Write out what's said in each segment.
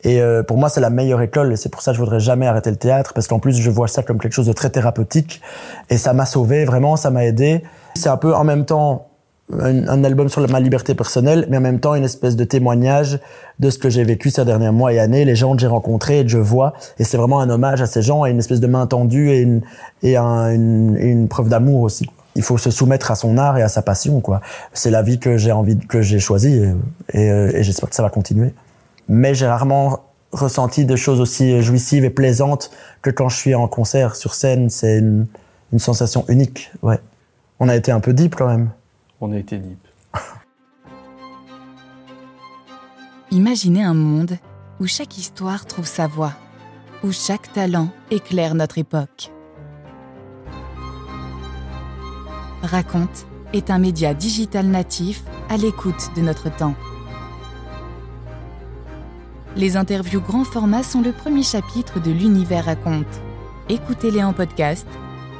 Et pour moi, c'est la meilleure école et c'est pour ça que je voudrais jamais arrêter le théâtre parce qu'en plus, je vois ça comme quelque chose de très thérapeutique et ça m'a sauvé, vraiment, ça m'a aidé. C'est un peu en même temps un album sur ma liberté personnelle, mais en même temps une espèce de témoignage de ce que j'ai vécu ces derniers mois et années, les gens que j'ai rencontrés et que je vois. Et c'est vraiment un hommage à ces gens et une espèce de main tendue et une preuve d'amour aussi. Il faut se soumettre à son art et à sa passion, quoi. C'est la vie que j'ai choisie et j'espère que ça va continuer. Mais j'ai rarement ressenti des choses aussi jouissives et plaisantes que quand je suis en concert sur scène. C'est une sensation unique, ouais. On a été un peu deep quand même. On a été deep. Imaginez un monde où chaque histoire trouve sa voix, où chaque talent éclaire notre époque. Raconte est un média digital natif à l'écoute de notre temps. Les interviews grand format sont le premier chapitre de l'univers Raconte. Écoutez-les en podcast,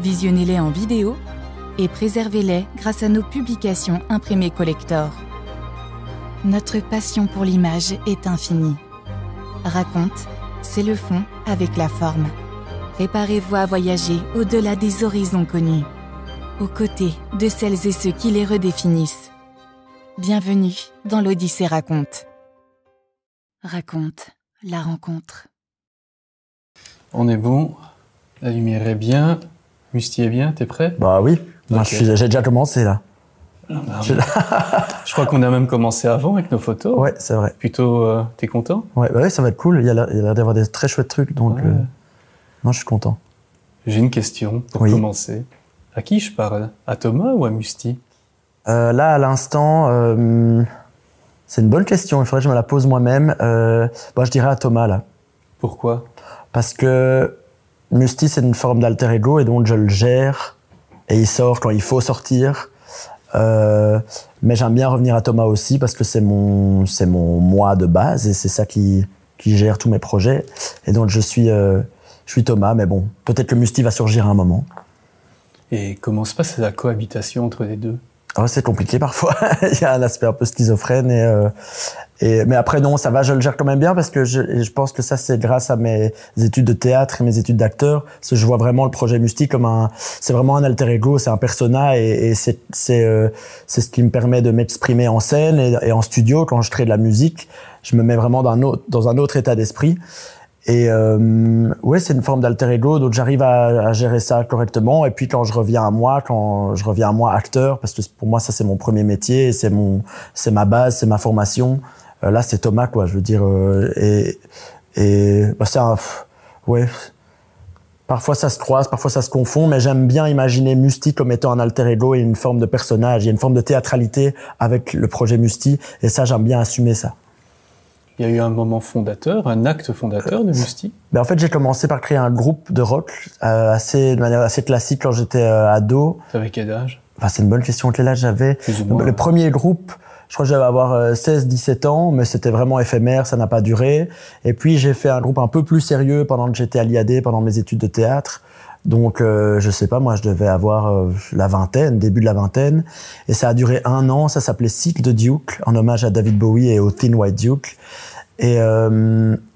visionnez-les en vidéo et préservez-les grâce à nos publications imprimées collector. Notre passion pour l'image est infinie. Raconte, c'est le fond avec la forme. Préparez-vous à voyager au-delà des horizons connus, aux côtés de celles et ceux qui les redéfinissent. Bienvenue dans l'Odyssée Raconte. Raconte, la rencontre. On est bon, la lumière est bien, Musty est bien, t'es prêt? Bah oui, moi Okay. j'ai déjà commencé là. Je crois qu'on a même commencé avant avec nos photos. Ouais, c'est vrai. Plutôt, t'es content? Ouais, ça va être cool. Il y a l'air d'avoir des très chouettes trucs, donc Ouais. moi je suis content. J'ai une question pour Oui. commencer. À qui je parle? À Thomas ou à Musty? Là, à l'instant, c'est une bonne question. Il faudrait que je me la pose moi-même. Je dirais à Thomas là, Pourquoi? parce que Musty c'est une forme d'alter ego et donc je le gère et il sort quand il faut sortir. Mais j'aime bien revenir à Thomas aussi parce que c'est mon moi de base et c'est ça qui gère tous mes projets. Et donc je suis Thomas, mais bon, peut-être que Musty va surgir à un moment. Et comment se passe la cohabitation entre les deux? Oh, c'est compliqué parfois. Il y a un aspect un peu schizophrène mais après non, ça va, je le gère quand même bien parce que je pense que ça c'est grâce à mes études de théâtre et mes études d'acteur, parce que je vois vraiment le projet Musty comme c'est vraiment un alter ego, c'est un persona et c'est ce qui me permet de m'exprimer en scène et en studio quand je crée de la musique, je me mets vraiment dans un autre état d'esprit. Et ouais, c'est une forme d'alter ego, donc j'arrive à gérer ça correctement. Et puis quand je reviens à moi acteur, parce que pour moi ça c'est mon premier métier, c'est ma base, c'est ma formation. Là c'est Thomas quoi, je veux dire. Ouais. Parfois ça se croise, parfois ça se confond, mais j'aime bien imaginer Musty comme étant un alter ego et une forme de personnage. Il y a une forme de théâtralité avec le projet Musty, et ça j'aime bien assumer ça. Il y a eu un moment fondateur, un acte fondateur de Musty? En fait, j'ai commencé par créer un groupe de rock de manière assez classique quand j'étais ado. T'avais quel âge? C'est une bonne question. Quel âge j'avais? Plus ou moins. Le premier groupe, je crois que j'allais avoir 16-17 ans, mais c'était vraiment éphémère, ça n'a pas duré. Et puis, j'ai fait un groupe un peu plus sérieux pendant que j'étais à l'IAD, pendant mes études de théâtre. Donc, je sais pas, moi, je devais avoir la vingtaine, début de la vingtaine. Et ça a duré 1 an, ça s'appelait Cycle de Duke, en hommage à David Bowie et au Thin White Duke. Et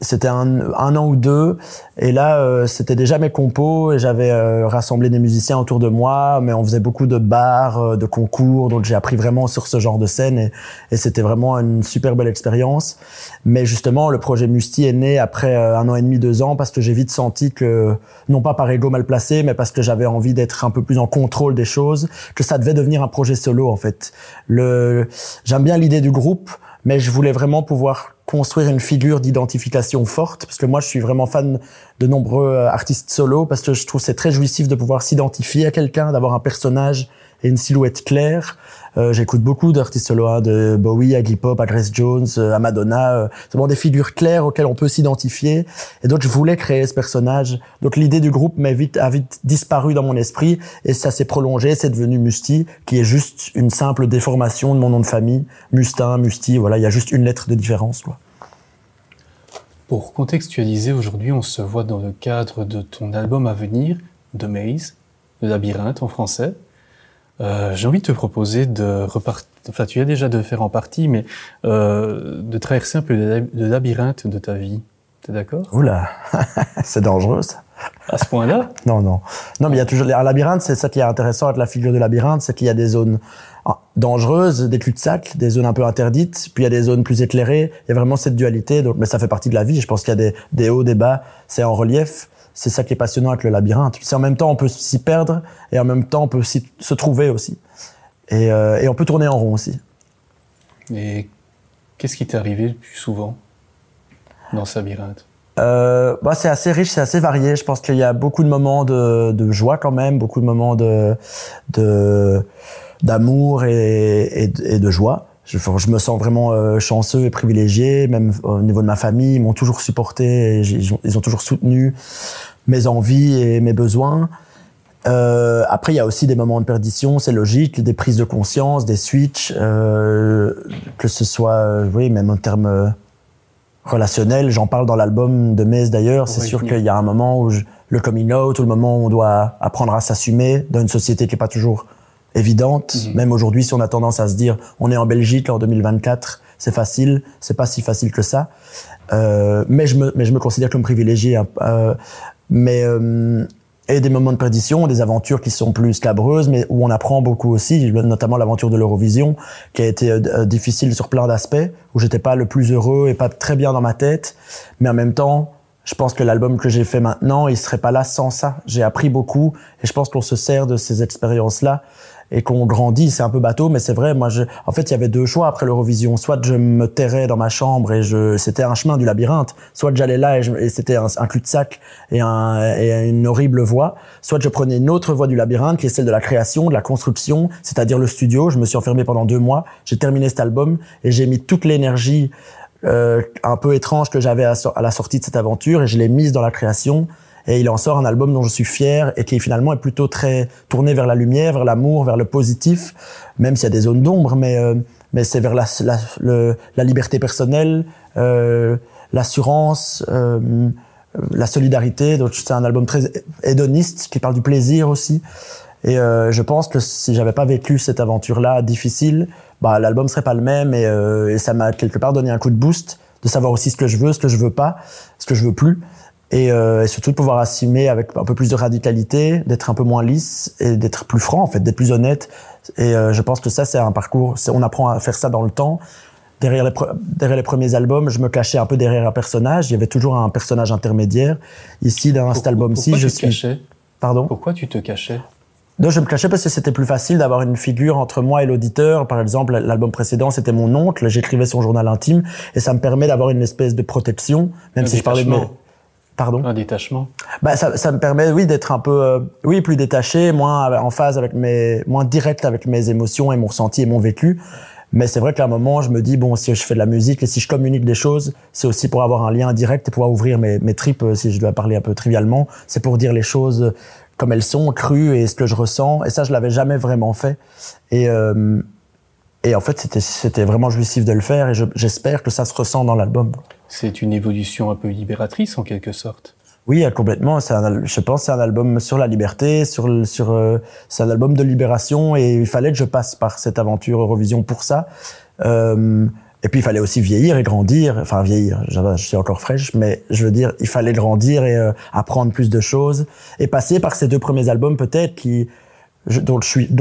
c'était un an ou 2. Et là, c'était déjà mes compos et j'avais rassemblé des musiciens autour de moi, mais on faisait beaucoup de bars, de concours, donc j'ai appris vraiment sur ce genre de scène et c'était vraiment une super belle expérience. Mais justement, le projet Musty est né après 1 an et demi, 2 ans, parce que j'ai vite senti que, non pas par ego mal placé, mais parce que j'avais envie d'être un peu plus en contrôle des choses, que ça devait devenir un projet solo en fait. J'aime bien l'idée du groupe, mais je voulais vraiment pouvoir construire une figure d'identification forte, parce que moi je suis vraiment fan de nombreux artistes solo, parce que je trouve c'est très jouissif de pouvoir s'identifier à quelqu'un, d'avoir un personnage et une silhouette claire. J'écoute beaucoup d'artistes solo, de Bowie à Iggy Pop, à Grace Jones, à Madonna. C'est vraiment des figures claires auxquelles on peut s'identifier. Et donc je voulais créer ce personnage. Donc l'idée du groupe a vite disparu dans mon esprit et ça s'est prolongé. C'est devenu Musty, qui est juste une simple déformation de mon nom de famille. Mustin, Musty, voilà, il y a juste une lettre de différence, quoi. Pour contextualiser, aujourd'hui, on se voit dans le cadre de ton album à venir, The Maze, le labyrinthe en français. J'ai envie de te proposer enfin tu as déjà de faire en partie, mais de traverser un peu le labyrinthe de ta vie. T'es d'accord? Oula, c'est dangereux ça. À ce point-là? Non, mais il y a toujours un labyrinthe. C'est ça qui est intéressant avec la figure de labyrinthe, c'est qu'il y a des zones dangereuses, des cul-de-sac, des zones un peu interdites, puis il y a des zones plus éclairées. Il y a vraiment cette dualité. Donc, mais ça fait partie de la vie. Je pense qu'il y a des hauts, des bas. C'est en relief. C'est ça qui est passionnant avec le labyrinthe. C'est en même temps on peut s'y perdre et en même temps on peut se trouver aussi. Et on peut tourner en rond aussi. Et qu'est-ce qui t'est arrivé le plus souvent dans ce labyrinthe? C'est assez riche, c'est assez varié. Je pense qu'il y a beaucoup de moments de joie quand même, beaucoup de moments d'amour et de joie. Je me sens vraiment chanceux et privilégié, même au niveau de ma famille. Ils m'ont toujours supporté, et ils ont toujours soutenu mes envies et mes besoins. Après, il y a aussi des moments de perdition, c'est logique, des prises de conscience, des switches, que ce soit, même en termes relationnels. J'en parle dans l'album de Maze d'ailleurs. C'est sûr qu'il y a un moment où le coming out, ou le moment où on doit apprendre à s'assumer dans une société qui est pas toujours évidente. Même aujourd'hui, si on a tendance à se dire, on est en Belgique en 2024, c'est facile, c'est pas si facile que ça. Mais je me considère comme privilégié. Et des moments de perdition, des aventures qui sont plus scabreuses, mais où on apprend beaucoup aussi, notamment l'aventure de l'Eurovision, qui a été difficile sur plein d'aspects, où j'étais pas le plus heureux et pas très bien dans ma tête. Mais en même temps, je pense que l'album que j'ai fait maintenant, il serait pas là sans ça. J'ai appris beaucoup, et je pense qu'on se sert de ces expériences-là, et qu'on grandit. C'est un peu bateau, mais c'est vrai. Moi, en fait, il y avait deux choix après l'Eurovision. Soit je me terrais dans ma chambre et c'était un chemin du labyrinthe. Soit j'allais là et c'était un cul-de-sac et une horrible voie. Soit je prenais une autre voie du labyrinthe qui est celle de la création, de la construction, c'est-à-dire le studio. Je me suis enfermé pendant 2 mois. J'ai terminé cet album et j'ai mis toute l'énergie un peu étrange que j'avais à la sortie de cette aventure et je l'ai mise dans la création. Et il en sort un album dont je suis fier et qui finalement est plutôt très tourné vers la lumière, vers l'amour, vers le positif, même s'il y a des zones d'ombre, mais c'est vers la liberté personnelle, l'assurance, la solidarité. Donc c'est un album très hédoniste qui parle du plaisir aussi. Et je pense que si j'avais pas vécu cette aventure-là difficile, l'album serait pas le même et ça m'a quelque part donné un coup de boost de savoir aussi ce que je veux pas, ce que je veux plus. Et surtout de pouvoir assumer avec un peu plus de radicalité, d'être un peu moins lisse et d'être plus franc en fait, d'être plus honnête. Et je pense que ça c'est un parcours, on apprend à faire ça dans le temps. Derrière les premiers albums, je me cachais un peu derrière un personnage, il y avait toujours un personnage intermédiaire. Ici dans cet album-ci, je suis cachais. Pardon? Pourquoi tu te cachais? Non, je me cachais parce que c'était plus facile d'avoir une figure entre moi et l'auditeur. Par exemple, l'album précédent, c'était mon oncle, j'écrivais son journal intime et ça me permet d'avoir une espèce de protection, même si je parlais de Pardon? Un détachement. Ça me permet, oui, d'être un peu, plus détaché, moins en phase moins direct avec mes émotions et mon ressenti et mon vécu. Mais c'est vrai qu'à un moment, je me dis, bon, si je fais de la musique et si je communique des choses, c'est aussi pour avoir un lien direct et pouvoir ouvrir mes tripes, si je dois parler un peu trivialement. C'est pour dire les choses comme elles sont, crues et ce que je ressens. Et ça, je l'avais jamais vraiment fait. Et en fait, c'était vraiment jouissif de le faire et j'espère que ça se ressent dans l'album. C'est une évolution un peu libératrice en quelque sorte. Oui, complètement. Je pense que c'est un album sur la liberté, c'est un album de libération et il fallait que je passe par cette aventure Eurovision pour ça. Et puis il fallait aussi vieillir et grandir. Enfin vieillir, je suis encore fraîche, mais je veux dire, il fallait grandir et apprendre plus de choses et passer par ces 2 premiers albums peut-être dont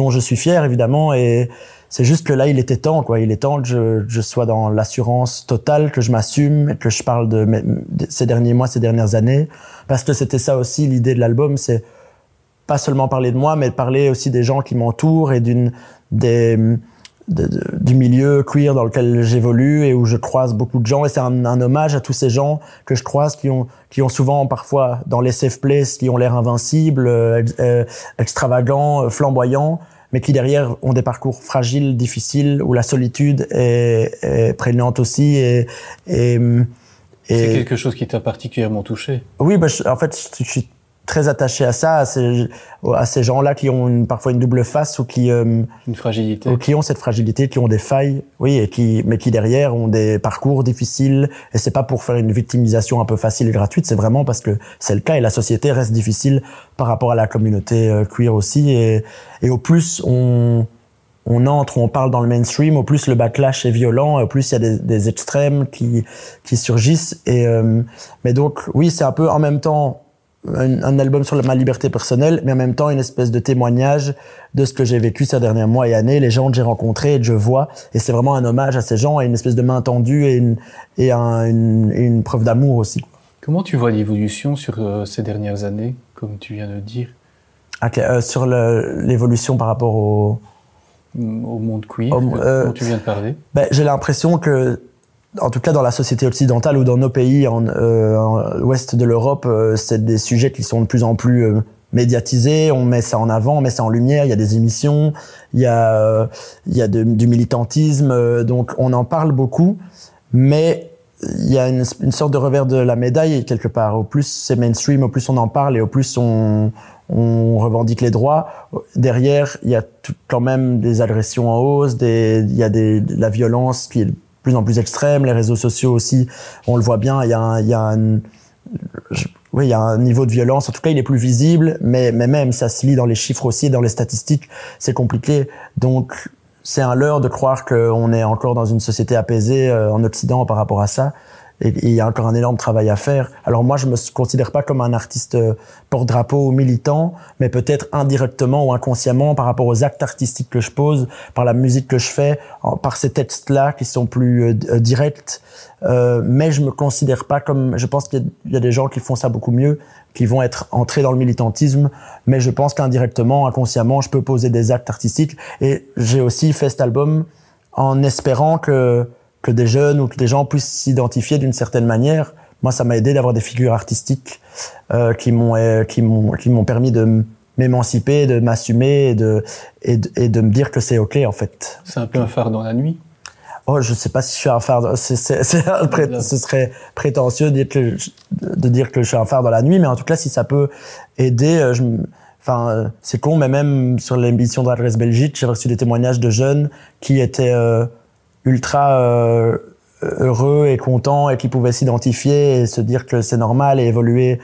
je suis fier évidemment et c'est juste que là il était temps quoi, il est temps que je sois dans l'assurance totale, que je m'assume, que je parle de ces derniers mois, ces dernières années parce que c'était ça aussi l'idée de l'album, c'est pas seulement parler de moi mais parler aussi des gens qui m'entourent et du milieu queer dans lequel j'évolue et où je croise beaucoup de gens et c'est un hommage à tous ces gens que je croise qui ont souvent parfois dans les safe places qui ont l'air invincibles, extravagants, flamboyants mais qui derrière ont des parcours fragiles, difficiles où la solitude est prégnante aussi et c'est quelque chose qui t'a particulièrement touché. Oui, en fait je suis très attaché à ça, à ces gens-là qui ont parfois une double face ou qui une fragilité, ou qui ont cette fragilité, qui ont des failles, oui, mais qui derrière ont des parcours difficiles. Et c'est pas pour faire une victimisation un peu facile et gratuite, c'est vraiment parce que c'est le cas et la société reste difficile par rapport à la communauté queer aussi. Et au plus on on entre ou on parle dans le mainstream, au plus le backlash est violent, au plus il y a des extrêmes qui surgissent. Mais donc, oui, c'est un peu en même temps un album sur ma liberté personnelle, mais en même temps une espèce de témoignage de ce que j'ai vécu ces derniers mois et années, les gens que j'ai rencontrés et que je vois. Et c'est vraiment un hommage à ces gens et une espèce de main tendue et une preuve d'amour aussi. Comment tu vois l'évolution sur ces dernières années, comme tu viens de dire? Sur l'évolution par rapport au monde queer, dont tu viens de parler. J'ai l'impression que, en tout cas dans la société occidentale ou dans nos pays en ouest de l'Europe, c'est des sujets qui sont de plus en plus médiatisés. On met ça en avant, on met ça en lumière. Il y a des émissions, il y a du militantisme, donc on en parle beaucoup, mais il y a une sorte de revers de la médaille quelque part. Au plus c'est mainstream, au plus on en parle et au plus on revendique les droits. Derrière, il y a quand même des agressions en hausse, il y a la violence qui est de plus en plus extrême, les réseaux sociaux aussi, on le voit bien, il y a un niveau de violence, en tout cas il est plus visible, mais même ça se lit dans les chiffres aussi, dans les statistiques, c'est compliqué. Donc c'est un leurre de croire qu'on est encore dans une société apaisée en Occident par rapport à ça. Et il y a encore un énorme travail à faire. Alors moi, je me considère pas comme un artiste porte-drapeau ou militant, mais peut-être indirectement ou inconsciemment par rapport aux actes artistiques que je pose, par la musique que je fais, par ces textes-là qui sont plus directs. Mais je me considère pas comme... Je pense qu'il y a des gens qui font ça beaucoup mieux, qui vont être entrés dans le militantisme, mais je pense qu'indirectement, inconsciemment, je peux poser des actes artistiques. Et j'ai aussi fait cet album en espérant que des jeunes ou que des gens puissent s'identifier d'une certaine manière. Moi, ça m'a aidé d'avoir des figures artistiques qui m'ont permis de m'émanciper, de m'assumer et de me dire que c'est OK, en fait. C'est un peu un phare dans la nuit. Oh, je sais pas si je suis un phare. Ce serait prétentieux de dire que je suis un phare dans la nuit, mais en tout cas, si ça peut aider, c'est con, mais même sur l'émission de l'adresse Belgique, j'ai reçu des témoignages de jeunes qui étaient ultra heureux et contents et qui pouvaient s'identifier et se dire que c'est normal et évoluer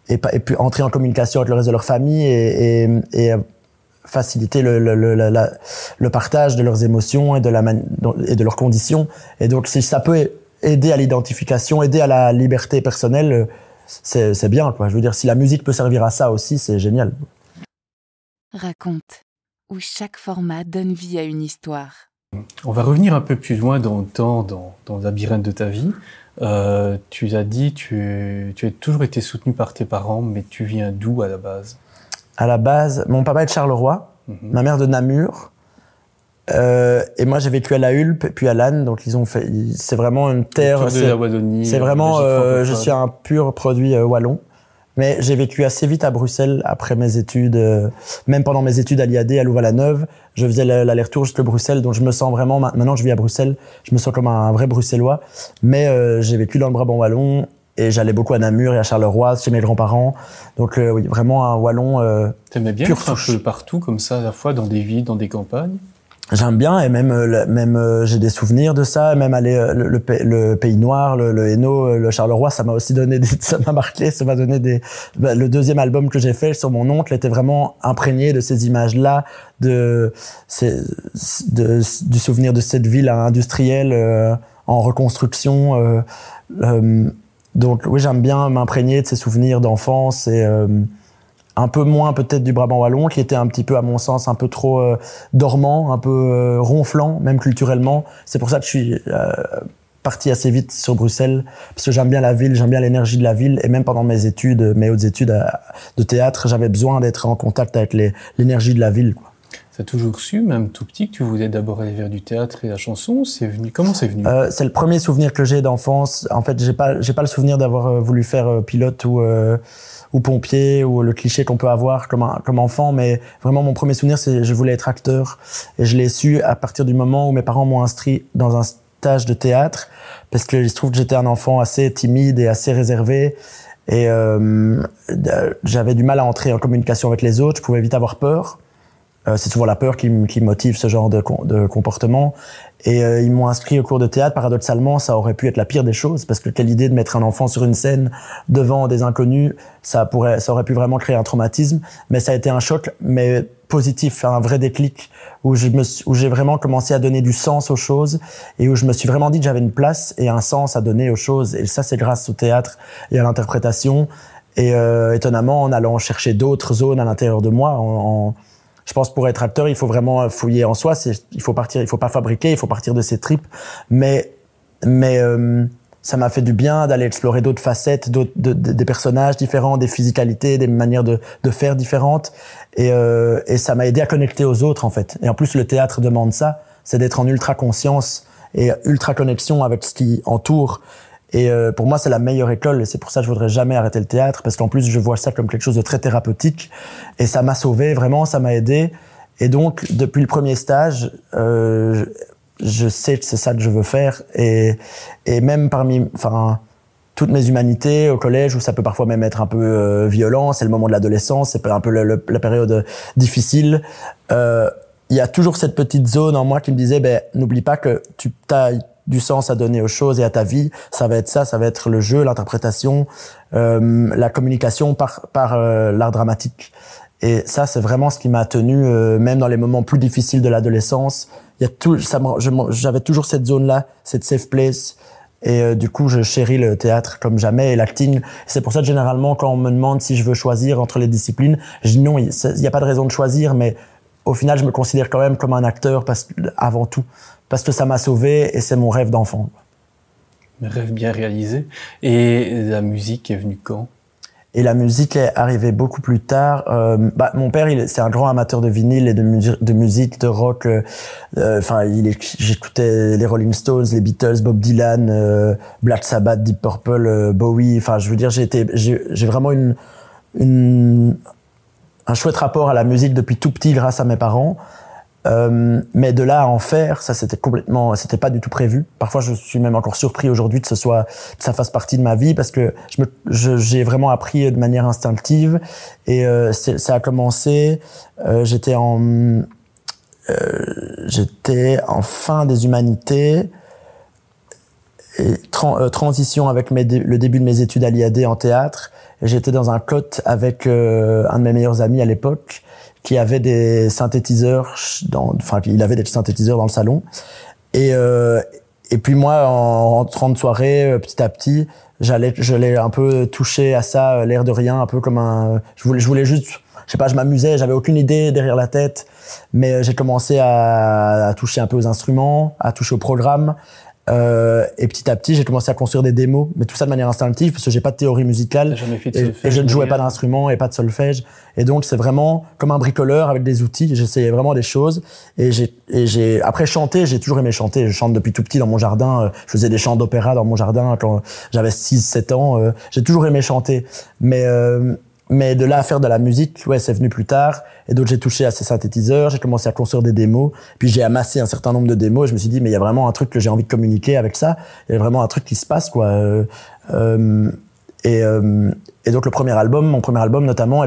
et puis entrer en communication avec le reste de leur famille et faciliter le partage de leurs émotions et de leurs conditions. Et donc si ça peut aider à l'identification, aider à la liberté personnelle, c'est bien, quoi. Je veux dire, si la musique peut servir à ça aussi, c'est génial. Raconte, où chaque format donne vie à une histoire. On va revenir un peu plus loin dans le temps, dans le labyrinthe de ta vie. Tu l'as dit, tu as toujours été soutenu par tes parents, mais tu viens d'où à la base? À la base, mon papa est de Charleroi, ma mère de Namur, et moi j'ai vécu à La Hulpe puis à Lannes, donc c'est vraiment une terre. De la Wallonie. C'est vraiment, je suis un pur produit wallon. Mais j'ai vécu assez vite à Bruxelles après mes études, même pendant mes études à l'IAD, à Louvain-la-Neuve. Je faisais l'aller-retour jusqu'à Bruxelles, donc je me sens vraiment, maintenant je vis à Bruxelles, je me sens comme un vrai Bruxellois. Mais j'ai vécu dans le Brabant wallon et j'allais beaucoup à Namur et à Charleroi, chez mes grands-parents. Donc oui, vraiment un wallon T'aimais bien être un peu partout comme ça, à la fois dans des villes, dans des campagnes? J'aime bien et même j'ai des souvenirs de ça, même aller le Pays Noir, le Hainaut, le Charleroi, ça m'a aussi donné ça m'a marqué, ça m'a donné le deuxième album que j'ai fait sur mon oncle était vraiment imprégné de ces images-là, du souvenir de cette ville industrielle en reconstruction. Donc oui, j'aime bien m'imprégner de ces souvenirs d'enfance et un peu moins peut-être du Brabant wallon qui était un petit peu à mon sens un peu trop dormant, un peu ronflant même culturellement. C'est pour ça que je suis parti assez vite sur Bruxelles parce que j'aime bien la ville, j'aime bien l'énergie de la ville et même pendant mes hautes études de théâtre, j'avais besoin d'être en contact avec l'énergie de la ville, quoi. T'as toujours su, même tout petit, que tu voulais d'abord aller vers du théâtre et la chanson? Comment c'est venu? C'est le premier souvenir que j'ai d'enfance. En fait, j'ai pas le souvenir d'avoir voulu faire pilote ou pompier ou le cliché qu'on peut avoir comme enfant, mais vraiment mon premier souvenir c'est je voulais être acteur et je l'ai su à partir du moment où mes parents m'ont inscrit dans un stage de théâtre parce que il se trouve que j'étais un enfant assez timide et assez réservé et j'avais du mal à entrer en communication avec les autres, je pouvais vite avoir peur C'est souvent la peur qui motive ce genre de comportement. Et ils m'ont inscrit au cours de théâtre. Paradoxalement, ça aurait pu être la pire des choses, parce que quelle idée de mettre un enfant sur une scène devant des inconnus, ça aurait pu vraiment créer un traumatisme. Mais ça a été un choc, mais positif, un vrai déclic, où j'ai vraiment commencé à donner du sens aux choses, et où je me suis vraiment dit que j'avais une place et un sens à donner aux choses. Et ça, c'est grâce au théâtre et à l'interprétation. Et étonnamment, en allant chercher d'autres zones à l'intérieur de moi, je pense pour être acteur, il faut vraiment fouiller en soi. Il faut pas fabriquer, il faut partir de ses tripes. Mais ça m'a fait du bien d'aller explorer d'autres facettes, des personnages différents, des physicalités, des manières de faire différentes. Et ça m'a aidé à connecter aux autres, en fait. Et en plus, le théâtre demande ça, c'est d'être en ultra conscience et ultra connexion avec ce qui entoure. Et pour moi, c'est la meilleure école, et c'est pour ça que je voudrais jamais arrêter le théâtre, parce qu'en plus, je vois ça comme quelque chose de très thérapeutique, et ça m'a sauvé, vraiment, ça m'a aidé. Et donc, depuis le premier stage, je sais que c'est ça que je veux faire, et même toutes mes humanités au collège, où ça peut parfois même être un peu violent, c'est le moment de l'adolescence, c'est un peu la période difficile, il y a toujours cette petite zone en moi qui me disait, n'oublie pas que tu as du sens à donner aux choses et à ta vie, ça va être le jeu, l'interprétation, la communication par l'art dramatique. Et ça, c'est vraiment ce qui m'a tenu, même dans les moments plus difficiles de l'adolescence. J'avais toujours cette zone-là, cette safe place. Et du coup, je chéris le théâtre comme jamais, et l'acting. C'est pour ça que généralement, quand on me demande si je veux choisir entre les disciplines, je dis non, il n'y a pas de raison de choisir, mais au final, je me considère quand même comme un acteur avant tout. Parce que ça m'a sauvé, et c'est mon rêve d'enfant. Un rêve bien réalisé. Et la musique est venue quand? Et la musique est arrivée beaucoup plus tard. Mon père, c'est un grand amateur de vinyle et de musique, de rock. J'écoutais les Rolling Stones, les Beatles, Bob Dylan, Black Sabbath, Deep Purple, Bowie. Enfin, je veux dire, j'ai vraiment un chouette rapport à la musique depuis tout petit grâce à mes parents. Mais de là à en faire, ça c'était pas du tout prévu. Parfois, je suis même encore surpris aujourd'hui que ça fasse partie de ma vie, parce que j'ai vraiment appris de manière instinctive. Et ça a commencé. J'étais en fin des humanités, et transition avec le début de mes études à l'IAD en théâtre. Et j'étais dans un cote avec un de mes meilleurs amis à l'époque, qui avait des synthétiseurs il avait des synthétiseurs dans le salon. Et puis moi, en rentrant de soirée, petit à petit, je l'ai un peu touché à ça, l'air de rien, un peu comme je voulais juste, je sais pas, je m'amusais, j'avais aucune idée derrière la tête, mais j'ai commencé à toucher un peu aux instruments, à toucher au programme. Et petit à petit, j'ai commencé à construire des démos, mais tout ça de manière instinctive, parce que j'ai pas de théorie musicale, et je ne jouais pas d'instrument et pas de solfège. Et donc, c'est vraiment comme un bricoleur avec des outils. J'essayais vraiment des choses. Et après chanter, j'ai toujours aimé chanter. Je chante depuis tout petit dans mon jardin. Je faisais des chants d'opéra dans mon jardin quand j'avais 6-7 ans. J'ai toujours aimé chanter. Mais de là à faire de la musique, ouais, c'est venu plus tard. Et donc, j'ai touché à ces synthétiseurs, j'ai commencé à construire des démos. Puis, j'ai amassé un certain nombre de démos, et je me suis dit, mais il y a vraiment un truc que j'ai envie de communiquer avec ça. Il y a vraiment un truc qui se passe, quoi. Et donc, mon premier album notamment,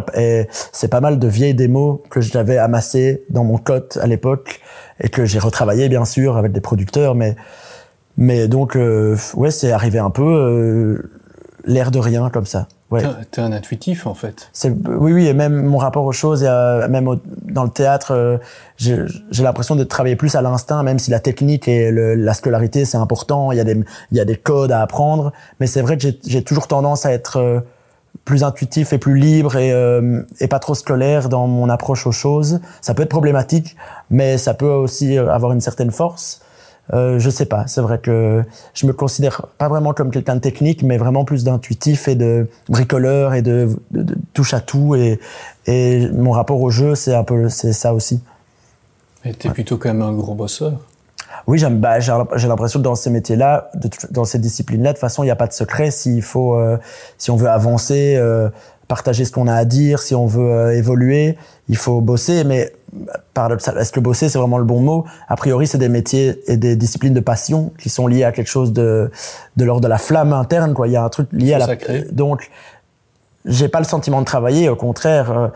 c'est pas mal de vieilles démos que j'avais amassées dans mon cote à l'époque, et que j'ai retravaillé, bien sûr, avec des producteurs. Mais donc, ouais, c'est arrivé un peu l'air de rien, comme ça. Ouais. T'es un intuitif, en fait. Oui, et même mon rapport aux choses, même dans le théâtre, j'ai l'impression de travailler plus à l'instinct, même si la technique et la scolarité, c'est important, il y a des codes à apprendre, mais c'est vrai que j'ai toujours tendance à être plus intuitif et plus libre, et pas trop scolaire dans mon approche aux choses. Ça peut être problématique, mais ça peut aussi avoir une certaine force. Je sais pas, c'est vrai que je me considère pas vraiment comme quelqu'un de technique, mais vraiment plus d'intuitif et de bricoleur et de touche à tout, et mon rapport au jeu, c'est ça aussi. Et t'es plutôt quand même un gros bosseur. Oui, j'ai l'impression que dans ces métiers-là, dans ces disciplines-là, de toute façon, il n'y a pas de secret. Si on veut avancer, partager ce qu'on a à dire, si on veut évoluer, il faut bosser. Mais est-ce que bosser, c'est vraiment le bon mot? A priori, c'est des métiers et des disciplines de passion qui sont liées à quelque chose de l'ordre de la flamme interne, quoi. Il y a un truc lié à sacré. Donc, j'ai pas le sentiment de travailler. Au contraire,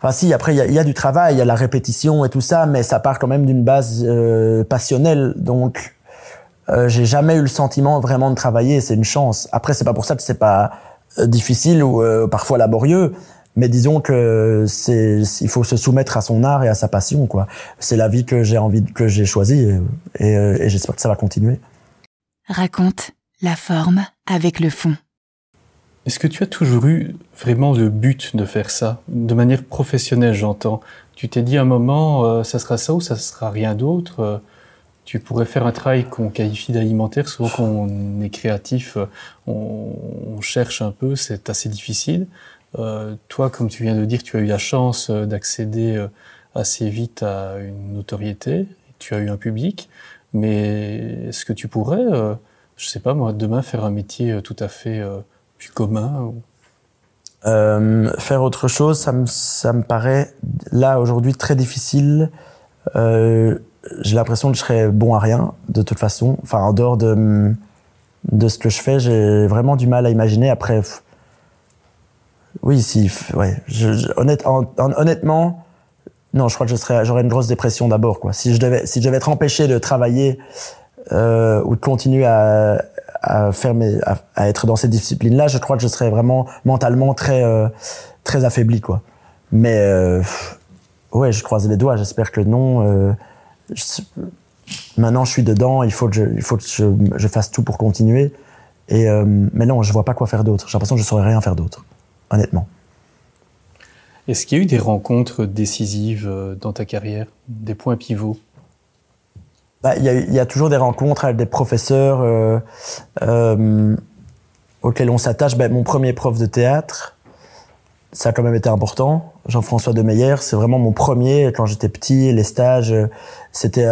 Enfin si, après il y a du travail, il y a la répétition et tout ça, mais ça part quand même d'une base passionnelle. Donc j'ai jamais eu le sentiment vraiment de travailler, c'est une chance. Après c'est pas pour ça que c'est pas difficile ou parfois laborieux, mais disons que il faut se soumettre à son art et à sa passion, quoi. C'est la vie que j'ai choisie et j'espère que ça va continuer. Raconte la forme avec le fond. Est-ce que tu as toujours eu vraiment le but de faire ça, de manière professionnelle, j'entends? Tu t'es dit à un moment, ça sera ça ou ça sera rien d'autre? Tu pourrais faire un travail qu'on qualifie d'alimentaire. Souvent, quand on est créatif, on cherche un peu, c'est assez difficile. Toi, comme tu viens de dire, tu as eu la chance d'accéder assez vite à une notoriété, tu as eu un public, mais est-ce que tu pourrais, je sais pas moi, demain faire un métier tout à fait plus commun ou... Faire autre chose, ça me paraît là aujourd'hui très difficile. J'ai l'impression que je serais bon à rien de toute façon. Enfin, en dehors de ce que je fais, j'ai vraiment du mal à imaginer. Après, oui, si, ouais. Honnêtement, non, je crois que j'aurais une grosse dépression d'abord, quoi. Si je devais être empêché de travailler ou de continuer à être dans cette discipline-là, je crois que je serais vraiment mentalement très affaibli, quoi. Mais ouais, je croise les doigts. J'espère que non. Maintenant, je suis dedans. Il faut que je fasse tout pour continuer. Mais non, je vois pas quoi faire d'autre. J'ai l'impression que je saurais rien faire d'autre, honnêtement. Est-ce qu'il y a eu des rencontres décisives dans ta carrière, des points pivots? Il y a toujours des rencontres avec des professeurs auxquels on s'attache. Mon premier prof de théâtre, ça a quand même été important. Jean-François Demeyer, c'est vraiment mon premier. Quand j'étais petit, les stages, c'était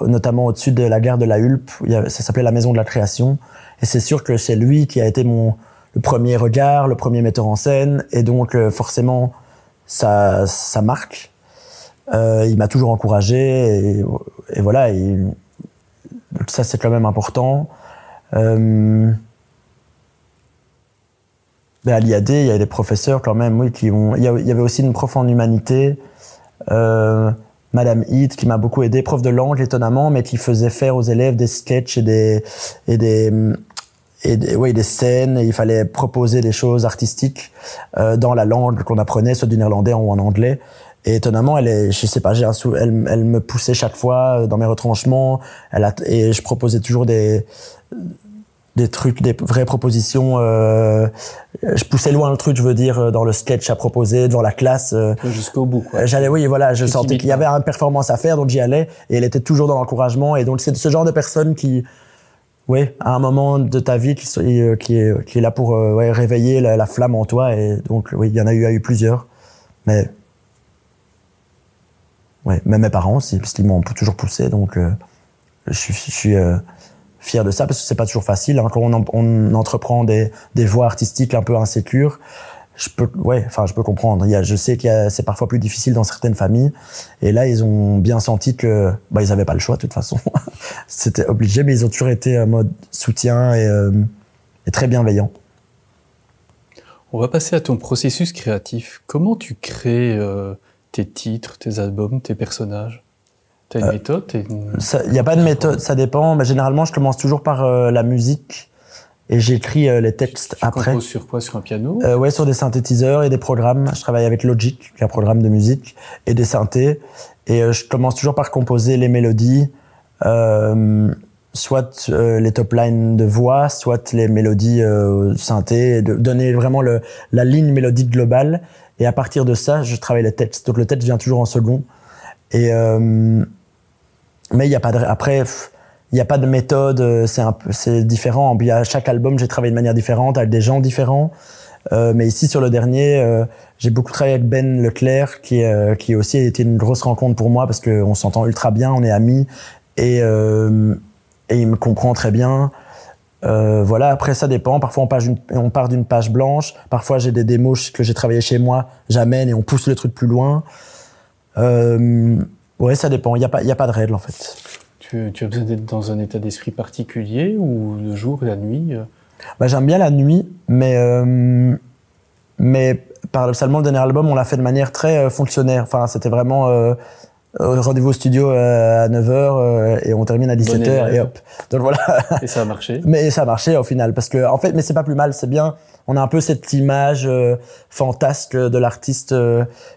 notamment au-dessus de la gare de la Hulpe. Ça s'appelait la Maison de la Création. Et c'est sûr que c'est lui qui a été le premier regard, le premier metteur en scène. Et donc, forcément, ça marque. Il m'a toujours encouragé et voilà. Ça, c'est quand même important. À l'IAD, il y a des professeurs quand même, oui, il y avait aussi une prof en humanité, Madame Heath, qui m'a beaucoup aidé, prof de langue étonnamment, mais qui faisait faire aux élèves des sketchs et des scènes, et il fallait proposer des choses artistiques dans la langue qu'on apprenait, soit du néerlandais ou en anglais. Et étonnamment, je sais pas, elle me poussait chaque fois dans mes retranchements, et je proposais toujours des trucs, des vraies propositions. Je poussais loin le truc, je veux dire, dans le sketch à proposer, devant la classe. Jusqu'au bout, quoi. Oui, voilà, je sentais qu'il y avait une performance à faire, donc j'y allais, et elle était toujours dans l'encouragement. Et donc, c'est ce genre de personne qui, ouais, à un moment de ta vie, qui est là pour réveiller la flamme en toi. Et donc, oui, il y en a eu plusieurs. Mais, ouais, même mes parents aussi, parce qu'ils m'ont toujours poussé, donc je suis fier de ça, parce que c'est pas toujours facile, hein, quand on entreprend des voies artistiques un peu insécures. Je peux comprendre. Je sais que c'est parfois plus difficile dans certaines familles, et là ils ont bien senti que ils avaient pas le choix de toute façon. C'était obligé, mais ils ont toujours été en mode soutien et très bienveillant. On va passer à ton processus créatif. Comment tu crées tes titres, tes albums, tes personnages? T'as une méthode? Il n'y a pas de méthode, ça dépend. Mais généralement, je commence toujours par la musique et j'écris les textes après. Tu composes sur quoi? Sur un piano? Ouais, sur des synthétiseurs et des programmes. Je travaille avec Logic, qui est un programme de musique, et des synthés. Et je commence toujours par composer les mélodies, soit les top lines de voix, soit les mélodies synthés, et de donner vraiment la ligne mélodique globale. Et à partir de ça, je travaille les textes. Donc le texte vient toujours en second. Et mais il y a pas de méthode, c'est différent. Puis à chaque album, j'ai travaillé de manière différente avec des gens différents. Mais ici sur le dernier, j'ai beaucoup travaillé avec Ben Leclerc, qui aussi a été une grosse rencontre pour moi, parce que on s'entend ultra bien, on est amis, et il me comprend très bien. Voilà, après ça dépend. Parfois on part d'une page blanche. Parfois j'ai des démos que j'ai travaillé chez moi, j'amène et on pousse le truc plus loin. Ouais, ça dépend. Il y a pas de règle en fait. Tu as besoin d'être dans un état d'esprit particulier, ou le jour et la nuit? J'aime bien la nuit, mais paradoxalement, le dernier album, on l'a fait de manière très fonctionnaire. Enfin, c'était vraiment rendez-vous au studio à 9h et on termine à 17h et hop. Donc voilà. Et ça a marché. Mais ça a marché au final parce que en fait, mais c'est pas plus mal, c'est bien. On a un peu cette image fantasque de l'artiste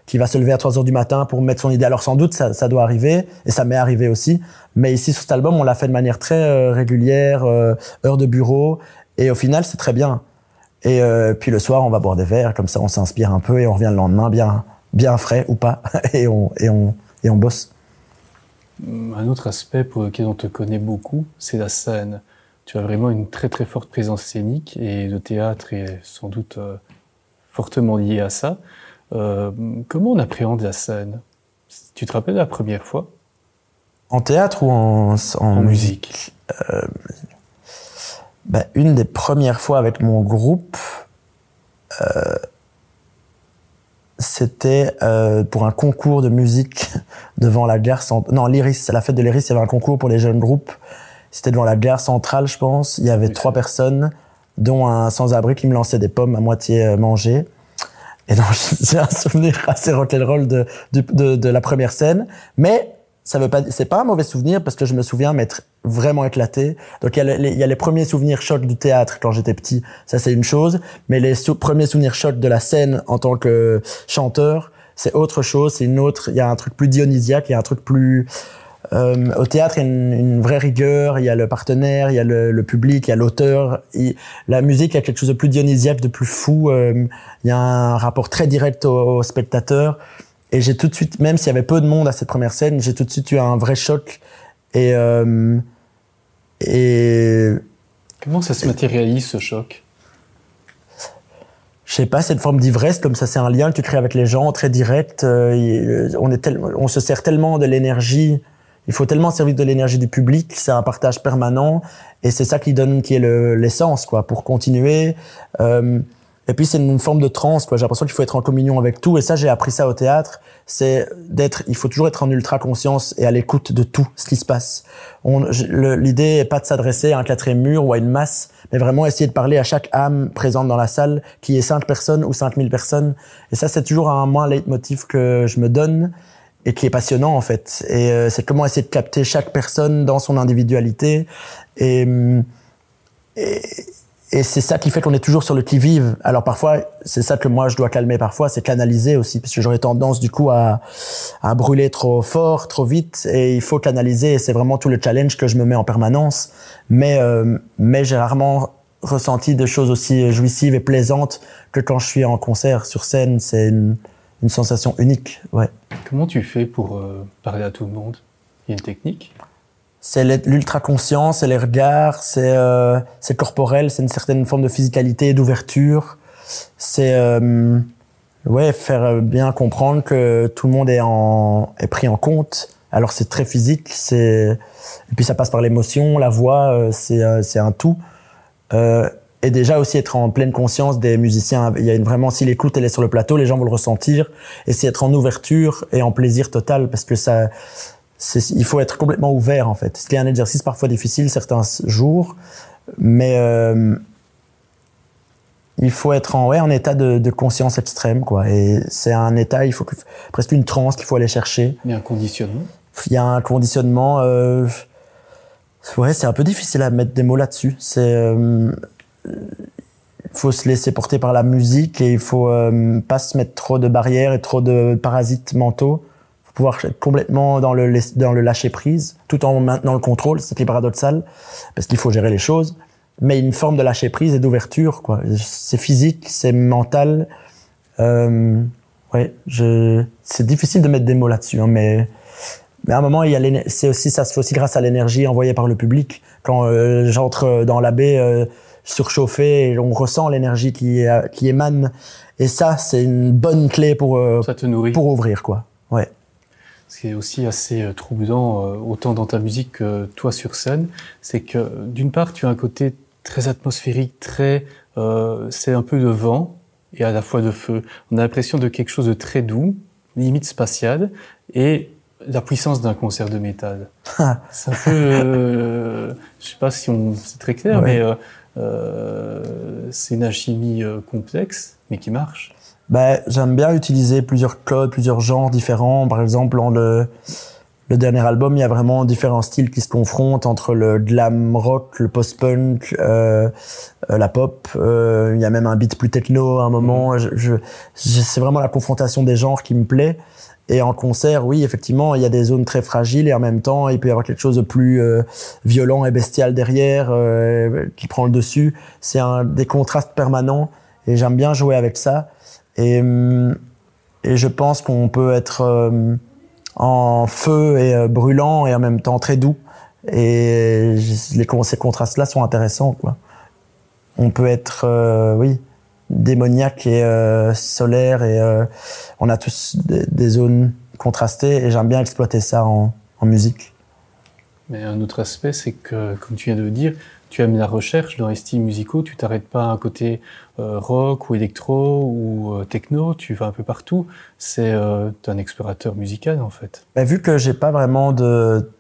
qui va se lever à 3h du matin pour mettre son idée. Alors sans doute ça doit arriver et ça m'est arrivé aussi. Mais ici sur cet album, on l'a fait de manière très régulière, heure de bureau et au final c'est très bien. Et puis le soir, on va boire des verres, comme ça on s'inspire un peu et on revient le lendemain bien frais ou pas et on bosse. Un autre aspect pour lequel on te connaît beaucoup, c'est la scène. Tu as vraiment une très très forte présence scénique et le théâtre est sans doute fortement lié à ça. Comment on appréhende la scène? Tu te rappelles la première fois? En théâtre ou en musique? Une des premières fois avec mon groupe, c'était pour un concours de musique devant la gare centrale. Non, l'Iris, à la fête de l'Iris, il y avait un concours pour les jeunes groupes. C'était devant la gare centrale, je pense. Il y avait 3 personnes, dont un sans-abri qui me lançait des pommes à moitié mangées. Et donc, j'ai un souvenir assez rock'n'roll de la première scène. Mais c'est pas un mauvais souvenir parce que je me souviens m'être vraiment éclaté. Donc, il y a les premiers souvenirs chocs du théâtre quand j'étais petit. Ça, c'est une chose. Mais les premiers souvenirs chocs de la scène en tant que chanteur, c'est autre chose. C'est une autre, il y a un truc plus dionysiaque, il y a un truc plus, au théâtre, il y a une vraie rigueur, il y a le partenaire, il y a le public, il y a l'auteur. La musique, il y a quelque chose de plus dionysiaque, de plus fou. Il y a un rapport très direct au spectateur. Et j'ai tout de suite, même s'il y avait peu de monde à cette première scène, j'ai tout de suite eu un vrai choc. Et comment ça se matérialise, ce choc? Je sais pas, c'est une forme d'ivresse, comme ça, c'est un lien que tu crées avec les gens, très direct. On se sert tellement de l'énergie. Il faut tellement servir de l'énergie du public, c'est un partage permanent, et c'est ça qui est l'essence, quoi, pour continuer. Et puis c'est une forme de transe, quoi. J'ai l'impression qu'il faut être en communion avec tout, et ça j'ai appris ça au théâtre. Il faut toujours être en ultra conscience et à l'écoute de tout ce qui se passe. L'idée est pas de s'adresser à un 4e mur ou à une masse, mais vraiment essayer de parler à chaque âme présente dans la salle, qui est 5 personnes ou 5000 personnes. Et ça c'est toujours un leitmotiv que je me donne. Et qui est passionnant en fait. Et c'est comment essayer de capter chaque personne dans son individualité. Et c'est ça qui fait qu'on est toujours sur le qui-vive. Alors parfois, c'est ça que moi je dois calmer parfois, c'est canaliser aussi, parce que j'aurais tendance du coup à brûler trop fort, trop vite. Et il faut canaliser. Et c'est vraiment tout le challenge que je me mets en permanence. Mais j'ai rarement ressenti des choses aussi jouissives et plaisantes que quand je suis en concert sur scène. C'est une sensation unique, ouais. Comment tu fais pour parler à tout le monde? Il y a une technique? C'est l'ultra-conscience, c'est les regards, c'est corporel, c'est une certaine forme de physicalité et d'ouverture. C'est faire bien comprendre que tout le monde est pris en compte. Alors c'est très physique, et puis ça passe par l'émotion, la voix, c'est un tout. Et déjà aussi être en pleine conscience des musiciens. Il y a vraiment, si l'écoute elle est sur le plateau, les gens vont le ressentir. Et c'est être en ouverture et en plaisir total, parce que il faut être complètement ouvert en fait. C'est un exercice parfois difficile certains jours, mais il faut être en état de conscience extrême, quoi. Et c'est un état, presque une transe qu'il faut aller chercher. Il y a un conditionnement. Il y a un conditionnement. C'est un peu difficile à mettre des mots là-dessus. Il faut se laisser porter par la musique et il faut pas se mettre trop de barrières et trop de parasites mentaux. Il faut pouvoir être complètement dans le lâcher prise, tout en maintenant le contrôle. C'est paradoxal parce qu'il faut gérer les choses, mais une forme de lâcher prise et d'ouverture, quoi. C'est physique, c'est mental. C'est difficile de mettre des mots là-dessus, hein, mais à un moment, ça se fait aussi grâce à l'énergie envoyée par le public. Quand j'entre dans la baie surchauffé, et on ressent l'énergie qui émane. Et ça, c'est une bonne clé pour ouvrir, quoi. Ouais. Ce qui est aussi assez troublant, autant dans ta musique que toi sur scène, c'est que d'une part, tu as un côté très atmosphérique, c'est un peu de vent et à la fois de feu. On a l'impression de quelque chose de très doux, limite spatial, et la puissance d'un concert de métal. C'est un peu, je sais pas si c'est très clair, ouais. Mais c'est une alchimie complexe, mais qui marche. Ben, j'aime bien utiliser plusieurs codes, plusieurs genres différents. Par exemple, dans le dernier album, il y a vraiment différents styles qui se confrontent entre le glam rock, le post-punk, la pop. Il y a même un beat plus techno à un moment. C'est vraiment la confrontation des genres qui me plaît. Et en concert, oui, effectivement, il y a des zones très fragiles et en même temps, il peut y avoir quelque chose de plus violent et bestial derrière qui prend le dessus. C'est des contrastes permanents et j'aime bien jouer avec ça. Et je pense qu'on peut être en feu et brûlant et en même temps très doux. Et ces contrastes-là sont intéressants, quoi. On peut être, oui, démoniaque et solaire et on a tous des zones contrastées et j'aime bien exploiter ça en musique. Mais un autre aspect, c'est que, comme tu viens de le dire, tu aimes la recherche dans les styles musicaux, tu t'arrêtes pas à un côté rock ou électro ou techno, tu vas un peu partout. C'est un explorateur musical en fait. Ben, vu que j'ai pas vraiment de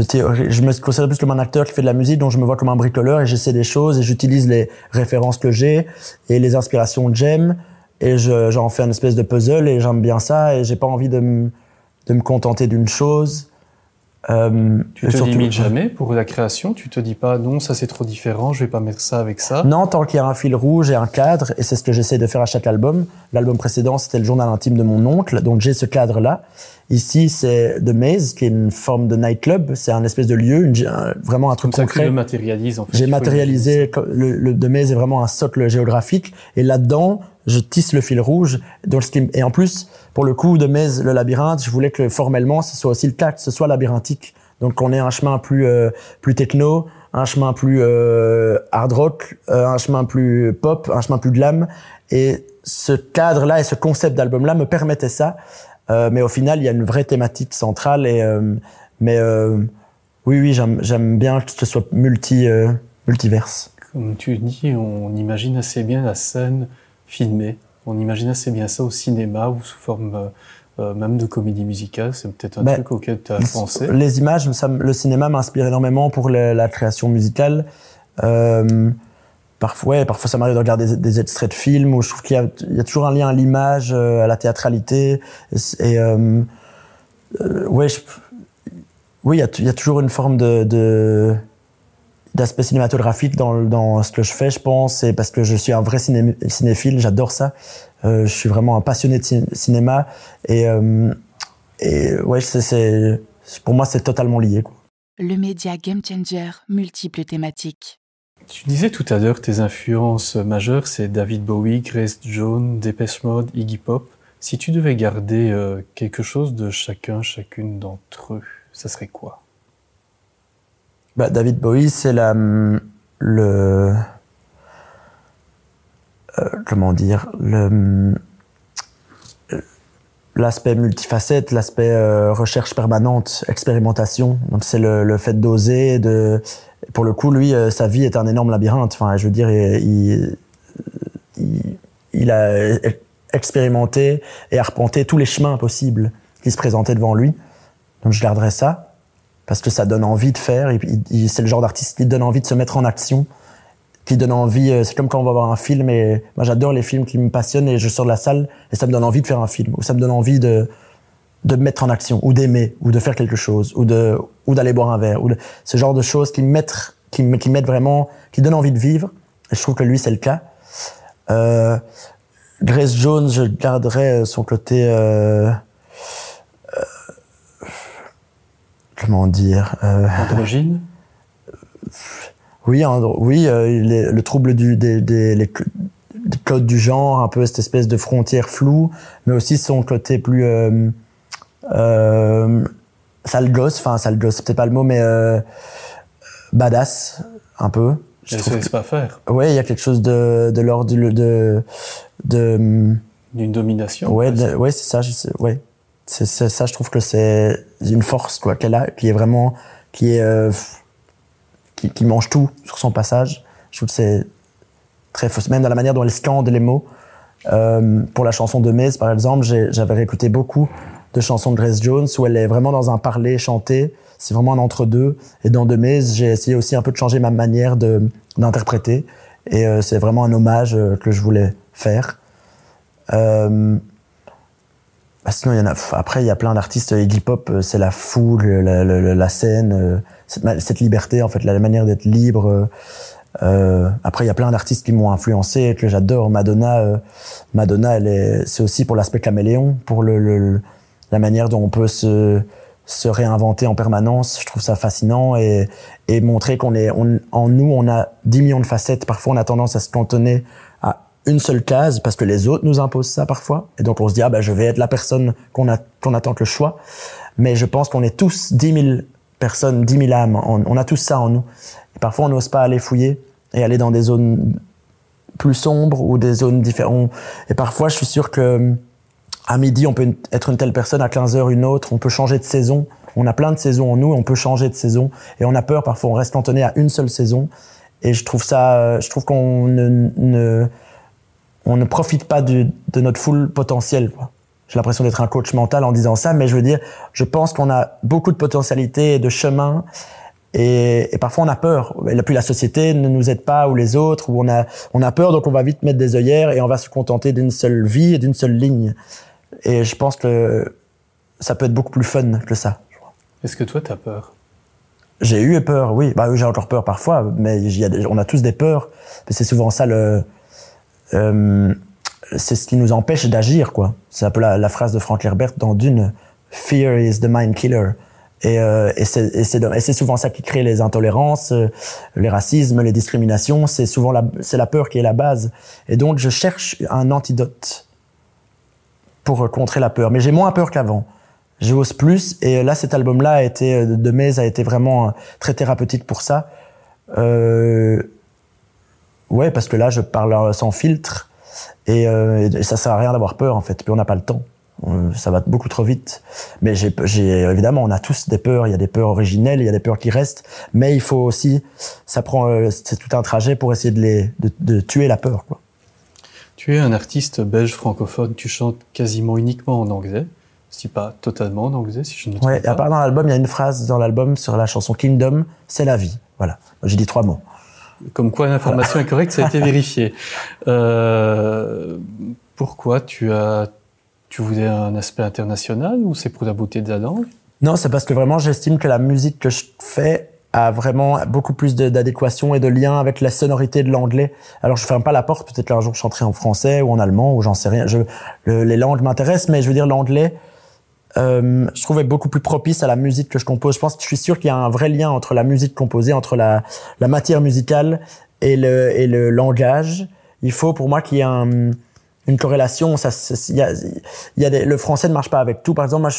théorie, je me considère plus comme un acteur qui fait de la musique, donc je me vois comme un bricoleur et j'essaie des choses et j'utilise les références que j'ai et les inspirations que j'aime et j'en fais une espèce de puzzle et j'aime bien ça et j'ai pas envie de me contenter d'une chose. Tu te limites jamais pour la création? Tu te dis pas non, ça c'est trop différent, je vais pas mettre ça avec ça? Non, tant qu'il y a un fil rouge et un cadre, et c'est ce que j'essaie de faire à chaque album. L'album précédent, c'était le journal intime de mon oncle, donc j'ai ce cadre-là. Ici, c'est The Maze, qui est une forme de nightclub, c'est un espèce de lieu, vraiment un truc concret. Comme ça que tu le matérialises en fait. J'ai matérialisé, le The Maze est vraiment un socle géographique, et là-dedans, je tisse le fil rouge. Et en plus, pour le coup, The Maze, le labyrinthe, je voulais que formellement, ce soit aussi le cas, que ce soit labyrinthique. Donc on ait un chemin plus techno, un chemin plus hard rock, un chemin plus pop, un chemin plus glam. Et ce cadre-là et ce concept d'album-là me permettait ça. Mais au final, il y a une vraie thématique centrale. Oui, j'aime bien que ce soit multiverse. Comme tu dis, on imagine assez bien la scène filmée. On imagine assez bien ça au cinéma ou sous forme même de comédie musicale. C'est peut-être un truc auquel tu as pensé. Les images, le cinéma m'inspire énormément pour la création musicale. Parfois ça m'arrive de regarder des extraits de films où je trouve qu'il y a toujours un lien à l'image, à la théâtralité. Et oui, il y a toujours une forme d'aspect cinématographique dans ce que je fais, je pense, et parce que je suis un vrai cinéphile, j'adore ça. Je suis vraiment un passionné de cinéma et ouais, pour moi c'est totalement lié, quoi. Le média Game Changer, multiples thématiques. Tu disais tout à l'heure tes influences majeures, c'est David Bowie, Grace Jones, Depeche Mode, Iggy Pop. Si tu devais garder quelque chose de chacune d'entre eux, ça serait quoi? David Bowie, c'est comment dire, l'aspect multifacette, l'aspect recherche permanente, expérimentation. Donc c'est le fait d'oser, pour le coup, lui, sa vie est un énorme labyrinthe. Enfin, je veux dire, il a expérimenté et arpenté tous les chemins possibles qui se présentaient devant lui. Donc je garderais ça parce que ça donne envie de faire. C'est le genre d'artiste qui donne envie de se mettre en action, qui donne envie. C'est comme quand on va voir un film et moi j'adore les films qui me passionnent et je sors de la salle et ça me donne envie de faire un film ou ça me donne envie de me mettre en action ou d'aimer ou de faire quelque chose ou d'aller boire un verre ce genre de choses qui mettent vraiment, qui donnent envie de vivre. Et je trouve que lui c'est le cas. Grace Jones, je garderais son côté comment dire, androgyne. Oui, le trouble des codes du genre, un peu cette espèce de frontière floue, mais aussi son côté plus sale gosse, c'est peut-être pas le mot, mais badass, un peu. Je ne laisse pas faire. Ouais, il y a quelque chose de l'ordre d'une domination. Ouais, c'est ça. C'est ça. Je trouve que c'est une force quoi qu'elle a, qui est vraiment, qui mange tout sur son passage. Je trouve que c'est très faux, même dans la manière dont elle scande les mots. Pour la chanson de Maze, par exemple, j'avais réécouté beaucoup de chansons de Grace Jones où elle est vraiment dans un parler chanté. C'est vraiment un entre-deux. Et dans The Maze, j'ai essayé aussi un peu de changer ma manière d'interpréter. Et c'est vraiment un hommage que je voulais faire. Sinon, après, il y a plein d'artistes. Iggy Pop, c'est la foule, la scène, cette liberté, en fait, la manière d'être libre. Après, il y a plein d'artistes qui m'ont influencé, que j'adore. Madonna, c'est aussi pour l'aspect caméléon, pour la manière dont on peut se réinventer en permanence. Je trouve ça fascinant et montrer en nous, on a 10 millions de facettes. Parfois, on a tendance à se cantonner à une seule case parce que les autres nous imposent ça parfois. Et donc, on se dit, je vais être la personne qu'on attend que je sois. Mais je pense qu'on est tous 10 000 personnes, 10 000 âmes. On a tous ça en nous. Et parfois, on n'ose pas aller fouiller et aller dans des zones plus sombres ou des zones différentes. Et parfois, je suis sûr que à midi, on peut être une telle personne, à 15h, une autre. On peut changer de saison. On a plein de saisons en nous, on peut changer de saison. Et on a peur, parfois, on reste cantonné à une seule saison. Et je trouve qu'on ne profite pas de notre full potentiel, quoi. J'ai l'impression d'être un coach mental en disant ça, mais je veux dire, je pense qu'on a beaucoup de potentialité et de chemin. Et parfois, on a peur. Et puis, la société ne nous aide pas, ou les autres, ou on a peur, donc on va vite mettre des œillères et on va se contenter d'une seule vie et d'une seule ligne. Et je pense que ça peut être beaucoup plus fun que ça. Est-ce que toi, t'as peur? J'ai eu peur, oui. J'ai encore peur parfois, mais on a tous des peurs. C'est souvent ça c'est ce qui nous empêche d'agir, quoi. C'est un peu la phrase de Frank Herbert dans Dune. Fear is the mind killer. Et c'est souvent ça qui crée les intolérances, les racismes, les discriminations. C'est souvent c'est la peur qui est la base. Et donc, je cherche un antidote pour contrer la peur. Mais j'ai moins peur qu'avant. J'ose plus. Et là, cet album-là The Maze a été vraiment très thérapeutique pour ça. Ouais, parce que là, je parle sans filtre. Et ça sert à rien d'avoir peur, en fait. Puis on n'a pas le temps. Ça va beaucoup trop vite. Mais évidemment, on a tous des peurs. Il y a des peurs originelles, il y a des peurs qui restent. Mais il faut aussi, c'est tout un trajet pour essayer de tuer la peur, quoi. Tu es un artiste belge francophone, tu chantes quasiment uniquement en anglais, si pas totalement en anglais, si je ne me trompe pas. Ouais, à part dans l'album, il y a une phrase dans l'album sur la chanson Kingdom, c'est la vie. Voilà. J'ai dit 3 mots. Comme quoi l'information est correcte, ça a été vérifié. Pourquoi tu voulais un aspect international ou c'est pour la beauté de la langue? Non, c'est parce que vraiment j'estime que la musique que je fais a vraiment beaucoup plus d'adéquation et de lien avec la sonorité de l'anglais. Alors je ferme pas la porte, peut-être qu'un jour je chanterai en français ou en allemand ou j'en sais rien. Les langues m'intéressent, mais je veux dire l'anglais, je trouvais beaucoup plus propice à la musique que je compose. Je suis sûr qu'il y a un vrai lien entre la musique composée, entre la matière musicale et le langage. Il faut pour moi qu'il y ait une corrélation. Le français ne marche pas avec tout. Par exemple, moi,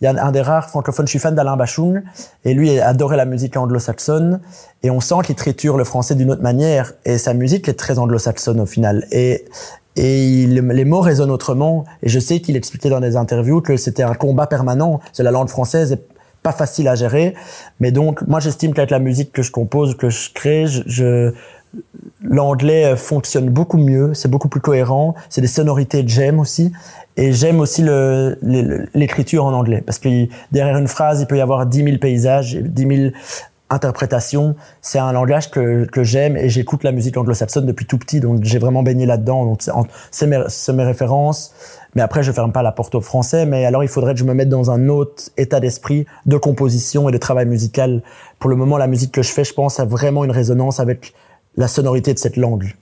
il y a un des rares francophones, je suis fan d'Alain Bachung, et lui adorait la musique anglo-saxonne, et on sent qu'il triture le français d'une autre manière, et sa musique est très anglo-saxonne au final. Et les mots résonnent autrement, et je sais qu'il expliquait dans des interviews que c'était un combat permanent. C'est la langue française est pas facile à gérer, mais donc, moi, j'estime qu'avec la musique que je compose, que je crée, l'anglais fonctionne beaucoup mieux, c'est beaucoup plus cohérent, c'est des sonorités que j'aime aussi, et j'aime aussi l'écriture en anglais, parce que derrière une phrase, il peut y avoir 10 000 paysages, 10 000 interprétations. C'est un langage que j'aime, et j'écoute la musique anglo-saxonne depuis tout petit, donc j'ai vraiment baigné là-dedans, donc c'est mes références. Mais après, je ferme pas la porte au français, mais alors il faudrait que je me mette dans un autre état d'esprit de composition et de travail musical. Pour le moment, la musique que je fais, je pense, a vraiment une résonance avec la sonorité de cette langue.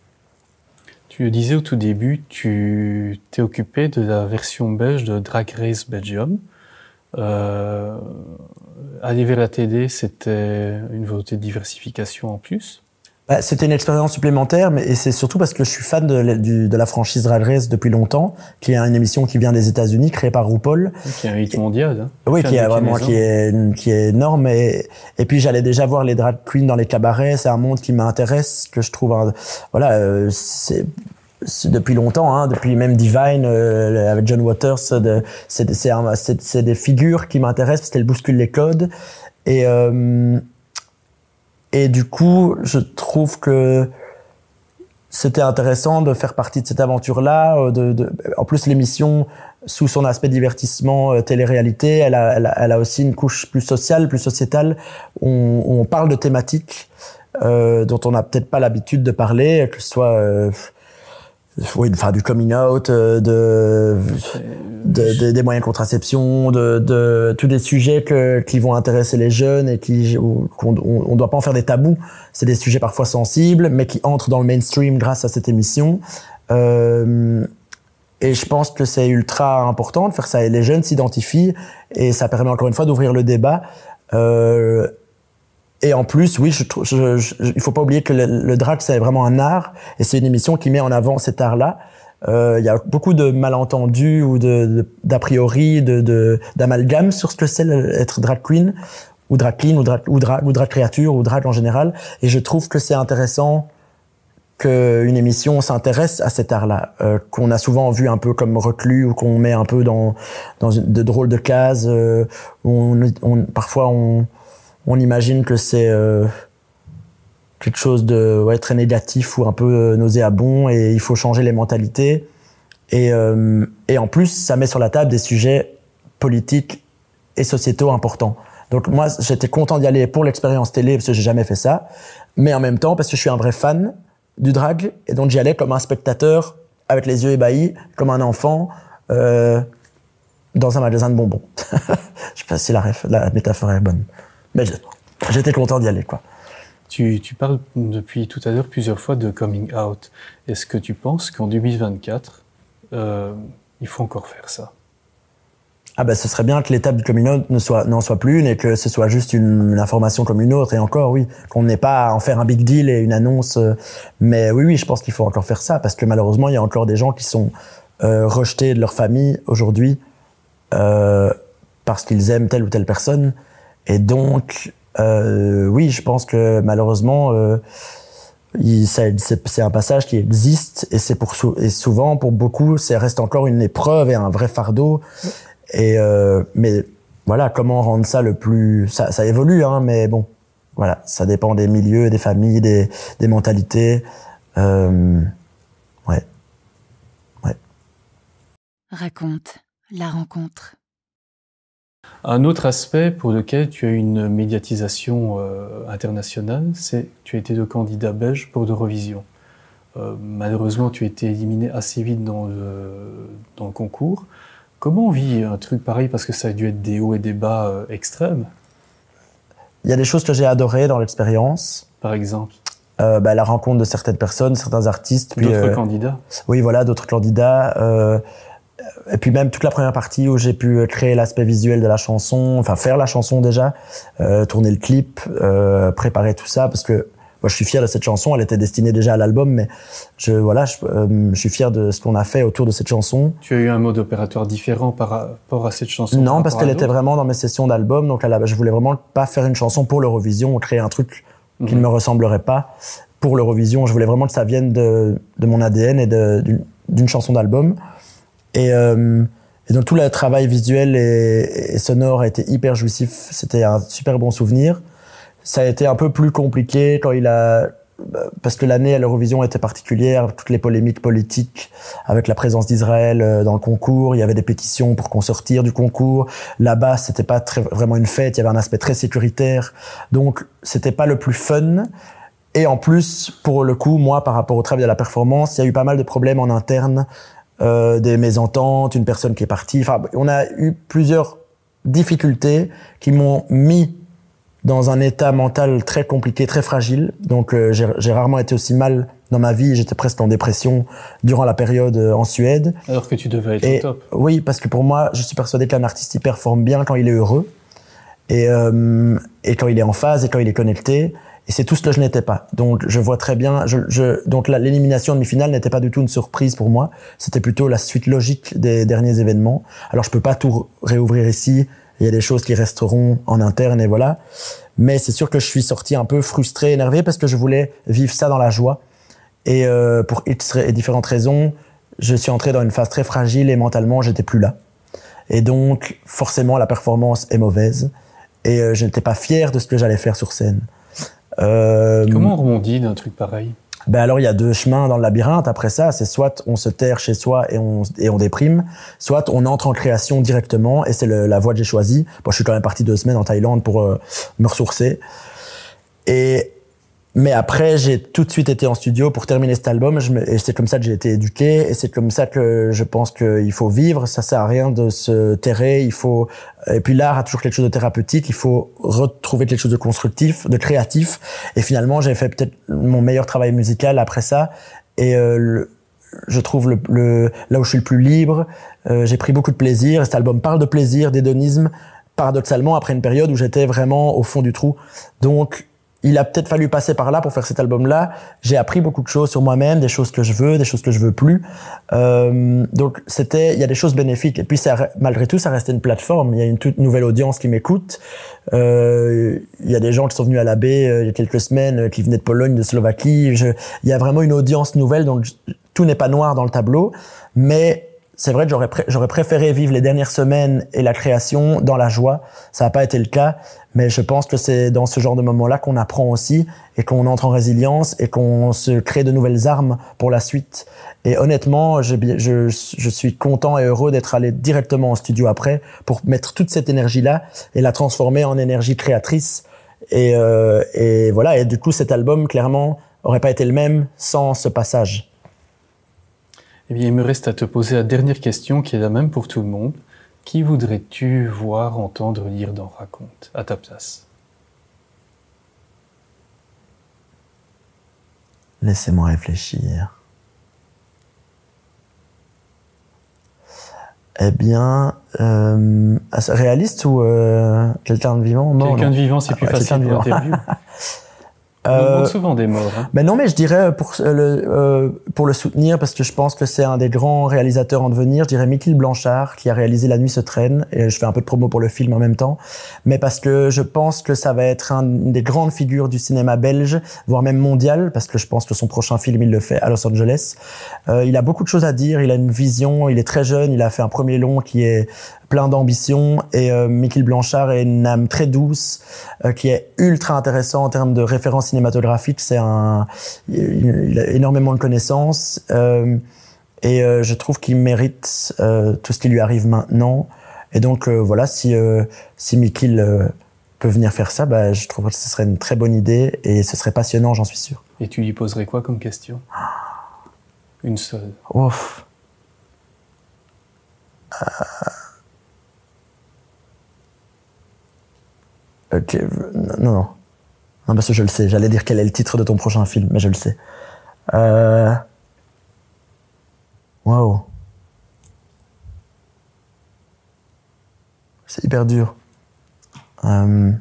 Tu disais au tout début, tu t'es occupé de la version belge de Drag Race Belgium. Aller vers la TD, c'était une volonté de diversification en plus? C'était une expérience supplémentaire, et c'est surtout parce que je suis fan de la franchise Drag Race depuis longtemps, qui est une émission qui vient des États-Unis, créée par RuPaul. Qui est un hit mondial. Hein. Oui, qui est énorme. Et puis j'allais déjà voir les drag queens dans les cabarets. C'est un monde qui m'intéresse, que je trouve, c'est depuis longtemps, hein, depuis même Divine avec John Waters. C'est des figures qui m'intéressent parce qu'elles bousculent les codes. Et du coup, je trouve que c'était intéressant de faire partie de cette aventure-là. En plus, l'émission, sous son aspect divertissement, télé-réalité, elle a aussi une couche plus sociale, plus sociétale. On parle de thématiques dont on n'a peut-être pas l'habitude de parler, que ce soit du coming out, des moyens de contraception, de tous des sujets qui vont intéresser les jeunes et qu'on doit pas en faire des tabous. C'est des sujets parfois sensibles, mais qui entrent dans le mainstream grâce à cette émission. Et je pense que c'est ultra important de faire ça. Et les jeunes s'identifient et ça permet encore une fois d'ouvrir le débat. Et en plus, oui, il faut pas oublier que le drag, c'est vraiment un art et c'est une émission qui met en avant cet art-là. Il y a beaucoup de malentendus ou d'a priori, d'amalgames sur ce que c'est être drag queen ou drag clean ou drag créature ou drag en général. Et je trouve que c'est intéressant qu'une émission s'intéresse à cet art-là, qu'on a souvent vu un peu comme reclus ou qu'on met un peu dans de drôles de cases, où parfois on imagine que c'est quelque chose de très négatif ou un peu nauséabond et il faut changer les mentalités. Et en plus, ça met sur la table des sujets politiques et sociétaux importants. Donc moi, j'étais content d'y aller pour l'expérience télé parce que j'ai jamais fait ça, mais en même temps parce que je suis un vrai fan du drag et donc j'y allais comme un spectateur avec les yeux ébahis, comme un enfant dans un magasin de bonbons. Je sais pas si la métaphore est bonne. Mais j'étais content d'y aller, quoi. Tu parles depuis tout à l'heure plusieurs fois de coming out. Est-ce que tu penses qu'en 2024, il faut encore faire ça? Ah ben, ce serait bien que l'étape du coming out n'en soit plus une et que ce soit juste une information comme une autre. Et encore, oui, qu'on n'ait pas à en faire un big deal et une annonce. Mais oui, je pense qu'il faut encore faire ça parce que malheureusement, il y a encore des gens qui sont rejetés de leur famille aujourd'hui parce qu'ils aiment telle ou telle personne. Et donc, oui, je pense que malheureusement, c'est un passage qui existe et et souvent pour beaucoup, ça reste encore une épreuve et un vrai fardeau. Mais voilà, comment rendre ça ça évolue, hein, mais bon, voilà, ça dépend des milieux, des familles, des mentalités. Ouais. Raconte la rencontre. Un autre aspect pour lequel tu as une médiatisation internationale, c'est que tu as été le candidat belge pour l'Eurovision. Malheureusement, tu as été éliminé assez vite dans le concours. Comment on vit un truc pareil, parce que ça a dû être des hauts et des bas extrêmes? Il y a des choses que j'ai adorées dans l'expérience. Par exemple la rencontre de certaines personnes, certains artistes. D'autres candidats? Oui, voilà, d'autres candidats. Et puis même toute la première partie où j'ai pu créer l'aspect visuel de la chanson, enfin faire la chanson déjà, tourner le clip, préparer tout ça, parce que moi je suis fier de cette chanson, elle était destinée déjà à l'album, mais je suis fier de ce qu'on a fait autour de cette chanson. Tu as eu un mode opératoire différent par rapport à cette chanson? Non, parce qu'elle était vraiment dans mes sessions d'album, donc je voulais vraiment pas faire une chanson pour l'Eurovision, créer un truc qui ne me ressemblerait pas pour l'Eurovision. Je voulais vraiment que ça vienne de mon ADN et d'une chanson d'album. Et donc tout le travail visuel et sonore a été hyper jouissif. C'était un super bon souvenir. Ça a été un peu plus compliqué parce que l'année à l'Eurovision était particulière, toutes les polémiques politiques avec la présence d'Israël dans le concours. Il y avait des pétitions pour qu'on sortir du concours. Là-bas, c'était pas vraiment une fête. Il y avait un aspect très sécuritaire. Donc, c'était pas le plus fun. Et en plus, pour le coup, moi, par rapport au travail de la performance, il y a eu pas mal de problèmes en interne. Des mésententes, une personne qui est partie. Enfin, on a eu plusieurs difficultés qui m'ont mis dans un état mental très compliqué, très fragile. Donc, j'ai rarement été aussi mal dans ma vie. J'étais presque en dépression durant la période en Suède. Alors que tu devais être au top. Oui, parce que pour moi, je suis persuadé qu'un artiste, il performe bien quand il est heureux et quand il est en phase et quand il est connecté. Et c'est tout ce que je n'étais pas. Donc, je vois très bien, donc l'élimination demi-finale n'était pas du tout une surprise pour moi. C'était plutôt la suite logique des derniers événements. Alors, je peux pas tout réouvrir ici. Il y a des choses qui resteront en interne et voilà. Mais c'est sûr que je suis sorti un peu frustré, énervé parce que je voulais vivre ça dans la joie. Et, pour X et différentes raisons, je suis entré dans une phase très fragile et mentalement, j'étais plus là. Et donc, forcément, la performance est mauvaise. Et je n'étais pas fier de ce que j'allais faire sur scène. Comment on rebondit d'un truc pareil? Ben alors il y a deux chemins dans le labyrinthe. Après ça, c'est soit on se terre chez soi et on déprime, soit on entre en création directement et c'est la voie que j'ai choisie. Bon, je suis quand même parti 2 semaines en Thaïlande pour me ressourcer. Mais après, j'ai tout de suite été en studio pour terminer cet album. Et c'est comme ça que j'ai été éduqué. Et c'est comme ça que je pense qu'il faut vivre. Ça sert à rien de se terrer. Et puis l'art a toujours quelque chose de thérapeutique. Il faut retrouver quelque chose de constructif, de créatif. Et finalement, j'ai fait peut-être mon meilleur travail musical après ça. Et je trouve là où je suis le plus libre. J'ai pris beaucoup de plaisir. Cet album parle de plaisir, d'hédonisme. Paradoxalement, après une période où j'étais vraiment au fond du trou. Donc, il a peut-être fallu passer par là pour faire cet album-là. J'ai appris beaucoup de choses sur moi-même, des choses que je veux, des choses que je veux plus. Donc il y a des choses bénéfiques. Et puis malgré tout, ça restait une plateforme. Il y a une toute nouvelle audience qui m'écoute. Il y a des gens qui sont venus à la baie il y a quelques semaines, qui venaient de Pologne, de Slovaquie. Il y a vraiment une audience nouvelle. Donc tout n'est pas noir dans le tableau, mais c'est vrai que j'aurais préféré vivre les dernières semaines et la création dans la joie. Ça n'a pas été le cas, mais je pense que c'est dans ce genre de moments-là qu'on apprend aussi et qu'on entre en résilience et qu'on se crée de nouvelles armes pour la suite. Et honnêtement, je suis content et heureux d'être allé directement en studio après pour mettre toute cette énergie-là et la transformer en énergie créatrice. Et voilà. Et du coup, cet album, clairement, aurait pas été le même sans ce passage. Eh bien, il me reste à te poser la dernière question qui est la même pour tout le monde. Qui voudrais-tu voir, entendre, lire dans Raconte, à ta place? Laissez-moi réfléchir. Eh bien, réaliste ou quelqu'un de vivant, mort? Quelqu'un de vivant, c'est plus facile pour l'interview. On demande souvent des morts. Hein. Ben non, mais je dirais pour le soutenir, parce que je pense que c'est un des grands réalisateurs en devenir, je dirais Michiel Blanchard, qui a réalisé La nuit se traîne, et je fais un peu de promo pour le film en même temps, mais parce que je pense que ça va être une des grandes figures du cinéma belge, voire même mondial, parce que je pense que son prochain film, il le fait à Los Angeles. Il a beaucoup de choses à dire, il a une vision, il est très jeune, il a fait un premier long qui est plein d'ambition, et Michiel Blanchard est une âme très douce, qui est ultra intéressant en termes de référence cinématographique. Il a énormément de connaissances, et je trouve qu'il mérite tout ce qui lui arrive maintenant. Et donc voilà, si Michiel peut venir faire ça, bah, je trouve que ce serait une très bonne idée, et ce serait passionnant, j'en suis sûr. Et tu lui poserais quoi comme question? Une seule. Ouf. Ok, non, parce que je le sais. J'allais dire quel est le titre de ton prochain film, mais je le sais. Waouh. C'est hyper dur. Quand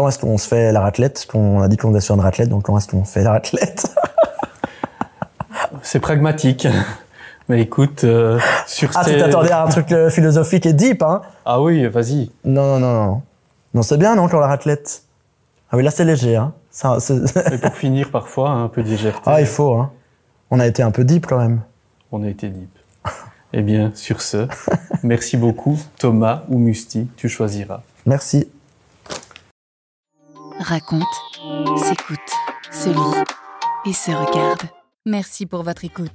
est-ce qu'on se fait la raclette? On a dit qu'on devait se faire une raclette, donc quand est-ce qu'on fait la raclette? C'est pragmatique. Mais écoute, sur tu t'attendais à un truc philosophique et deep, hein? Ah oui, vas-y. Non, c'est bien, non, quand la raclette? Ah oui, là, c'est léger, hein? Mais pour finir, parfois, un peu de légèreté. Ah, il faut, hein? On a été un peu deep, quand même. On a été deep. Eh bien, sur ce, merci beaucoup, Thomas ou Musti, tu choisiras. Merci. Raconte, s'écoute, se lit et se regarde. Merci pour votre écoute.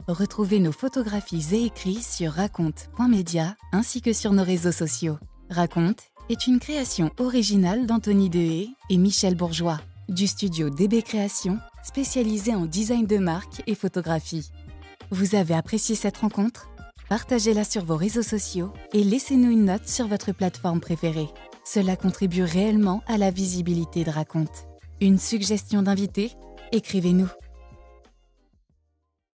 Retrouvez nos photographies et écrits sur raconte.media ainsi que sur nos réseaux sociaux. Raconte est une création originale d'Anthony Dehaye et Michel Bourgeois, du studio DB Création, spécialisé en design de marque et photographie. Vous avez apprécié cette rencontre? Partagez-la sur vos réseaux sociaux et laissez-nous une note sur votre plateforme préférée. Cela contribue réellement à la visibilité de Raconte. Une suggestion d'invité? Écrivez-nous.